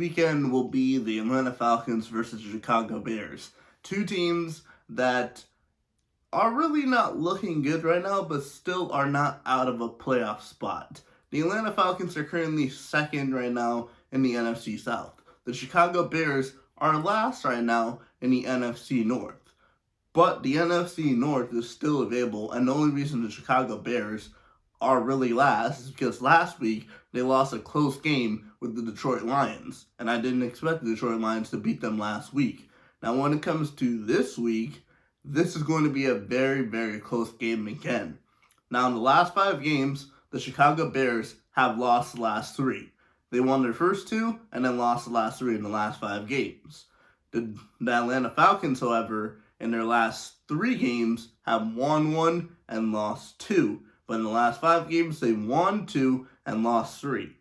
weekend will be the Atlanta Falcons versus the Chicago Bears. Two teams that are really not looking good right now, but still are not out of a playoff spot. The Atlanta Falcons are currently second right now in the NFC South. The Chicago Bears are last right now in the NFC North. But the NFC North is still available, and the only reason the Chicago Bears are really last is because last week they lost a close game with the Detroit Lions, and I didn't expect the Detroit Lions to beat them last week. Now, when it comes to this week, this is going to be a very, very close game again. Now, in the last 5 games, the Chicago Bears have lost the last 3. They won their first 2 and then lost the last 3 in the last 5 games. The Atlanta Falcons, however, in their last 3 games have won 1 and lost 2. But in the last 5 games, they won 2 and lost 3.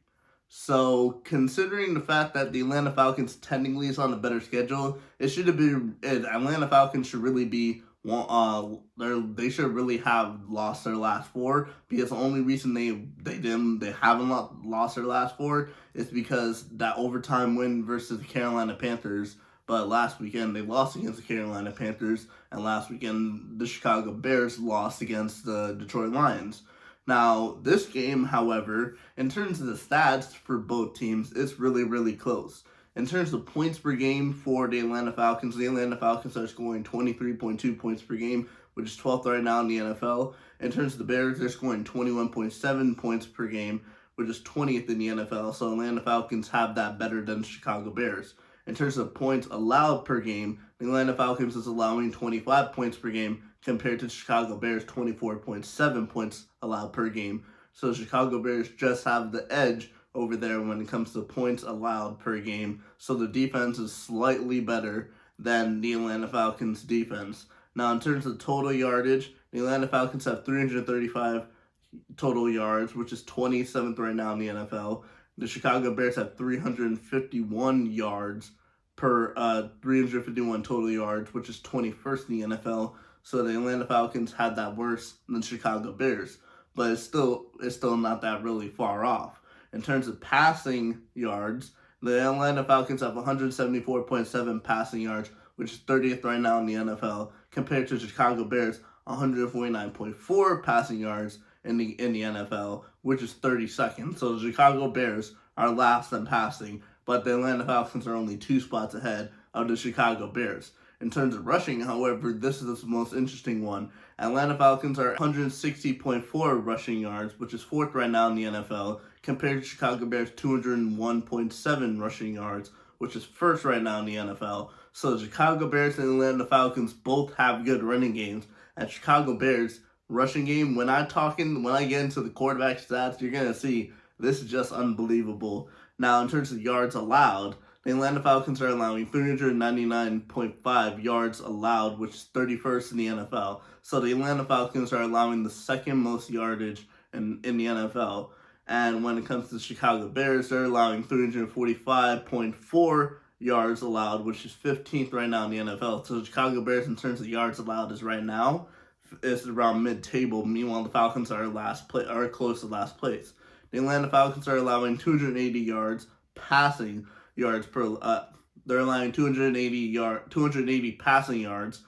So, considering the fact that the Atlanta Falcons technically is on a better schedule, Atlanta Falcons should really be they should really have lost their last 4, because the only reason they haven't lost their last 4 is because that overtime win versus the Carolina Panthers. But last weekend they lost against the Carolina Panthers, and last weekend the Chicago Bears lost against the Detroit Lions. Now, this game, however, in terms of the stats for both teams, it's really, really close. In terms of points per game for the Atlanta Falcons are scoring 23.2 points per game, which is 12th right now in the NFL. In terms of the Bears, they're scoring 21.7 points per game, which is 20th in the NFL. So Atlanta Falcons have that better than Chicago Bears. In terms of points allowed per game, the Atlanta Falcons is allowing 25 points per game compared to Chicago Bears' 24.7 points allowed per game. So Chicago Bears just have the edge over there when it comes to points allowed per game. So the defense is slightly better than the Atlanta Falcons' defense. Now, in terms of total yardage, the Atlanta Falcons have 335 total yards, which is 27th right now in the NFL. The Chicago Bears have 351 yards 351 total yards, which is 21st in the NFL. So the Atlanta Falcons had that worse than Chicago Bears, but it's still not that really far off. In terms of passing yards, the Atlanta Falcons have 174.7 passing yards, which is 30th right now in the NFL, compared to Chicago Bears 149.4 passing yards in the NFL, which is 32nd. So the Chicago Bears are last in passing, but the Atlanta Falcons are only 2 spots ahead of the Chicago Bears. In terms of rushing, however, this is the most interesting one. Atlanta Falcons are 160.4 rushing yards, which is 4th right now in the NFL, compared to Chicago Bears 201.7 rushing yards, which is 1st right now in the NFL. So the Chicago Bears and Atlanta Falcons both have good running games. And Chicago Bears rushing game, when I get into the quarterback stats, you're gonna see this is just unbelievable. Now, in terms of yards allowed, the Atlanta Falcons are allowing 399.5 yards allowed, which is 31st in the NFL. So the Atlanta Falcons are allowing the second most yardage in the NFL. And when it comes to the Chicago Bears, they're allowing 345.4 yards allowed, which is 15th right now in the NFL. So the Chicago Bears, in terms of yards allowed, is right now is around mid-table. Meanwhile, the Falcons are close to last place. The Atlanta Falcons are allowing 280 yards passing yards per. They're allowing 280 passing yards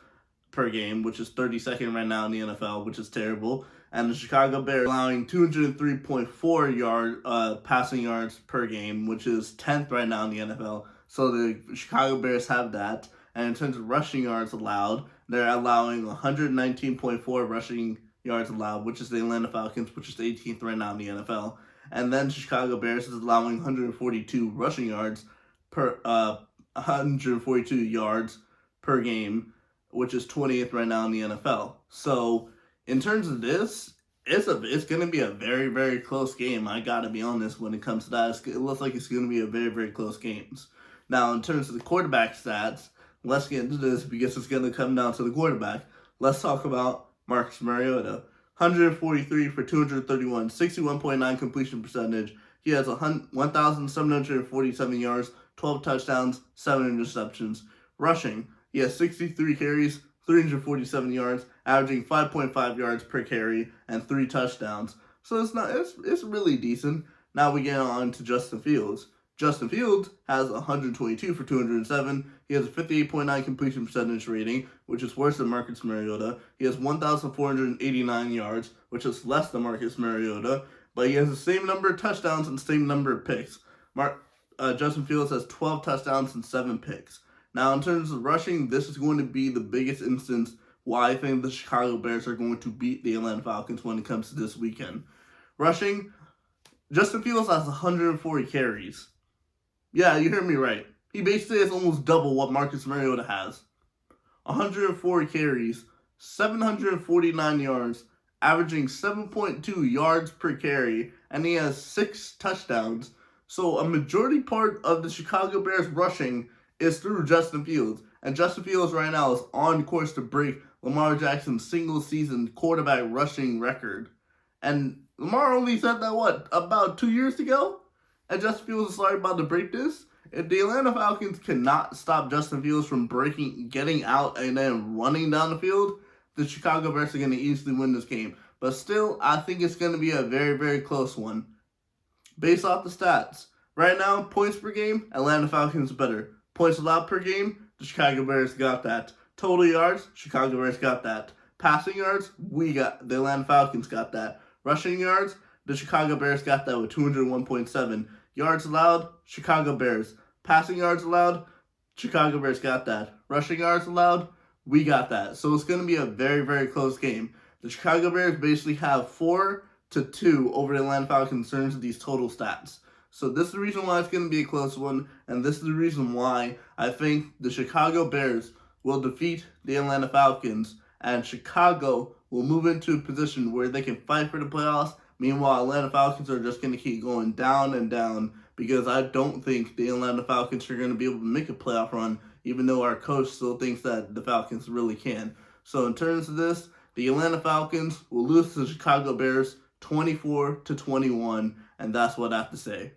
per game, which is 32nd right now in the NFL, which is terrible. And the Chicago Bears are allowing 203.4 passing yards per game, which is 10th right now in the NFL. So the Chicago Bears have that. And in terms of rushing yards allowed, they're allowing 119.4 rushing yards allowed, which is the Atlanta Falcons, which is 18th right now in the NFL. And then Chicago Bears is allowing 142 rushing yards per 142 yards per game, which is 20th right now in the NFL. So in terms of this, it's going to be a very, very close game. I got to be honest when it comes to that. It looks like it's going to be a very, very close games. Now, in terms of the quarterback stats, let's get into this because it's going to come down to the quarterback. Let's talk about Marcus Mariota. 143 for 231, 61.9 completion percentage. He has 1,747 yards, 12 touchdowns, 7 interceptions. Rushing, he has 63 carries, 347 yards, averaging 5.5 yards per carry, and 3 touchdowns. So it's really decent. Now we get on to Justin Fields. Justin Fields has 122 for 207. He has a 58.9 completion percentage rating, which is worse than Marcus Mariota. He has 1,489 yards, which is less than Marcus Mariota, but he has the same number of touchdowns and the same number of picks. Justin Fields has 12 touchdowns and 7 picks. Now, in terms of rushing, this is going to be the biggest instance why I think the Chicago Bears are going to beat the Atlanta Falcons when it comes to this weekend. Rushing, Justin Fields has 140 carries. Yeah, you heard me right. He basically has almost double what Marcus Mariota has. 140 carries, 749 yards, averaging 7.2 yards per carry, and he has 6 touchdowns. So a majority part of the Chicago Bears rushing is through Justin Fields. And Justin Fields right now is on course to break Lamar Jackson's single-season quarterback rushing record. And Lamar only said that, about 2 years ago? And Justin Fields is about to break this? If the Atlanta Falcons cannot stop Justin Fields from getting out and then running down the field, the Chicago Bears are going to easily win this game. But still, I think it's going to be a very, very close one. Based off the stats, right now, points per game, Atlanta Falcons better. Points allowed per game, the Chicago Bears got that. Total yards, Chicago Bears got that. Passing yards, the Atlanta Falcons got that. Rushing yards, the Chicago Bears got that with 201.7. Yards allowed, Chicago Bears. Passing yards allowed, Chicago Bears got that. Rushing yards allowed, we got that. So it's going to be a very, very close game. The Chicago Bears basically have 4-2 over the Atlanta Falcons in terms of these total stats. So this is the reason why it's going to be a close one, and this is the reason why I think the Chicago Bears will defeat the Atlanta Falcons, and Chicago will move into a position where they can fight for the playoffs. Meanwhile, Atlanta Falcons are just going to keep going down and down, because I don't think the Atlanta Falcons are going to be able to make a playoff run, even though our coach still thinks that the Falcons really can. So in terms of this, the Atlanta Falcons will lose to the Chicago Bears 24-21, and that's what I have to say.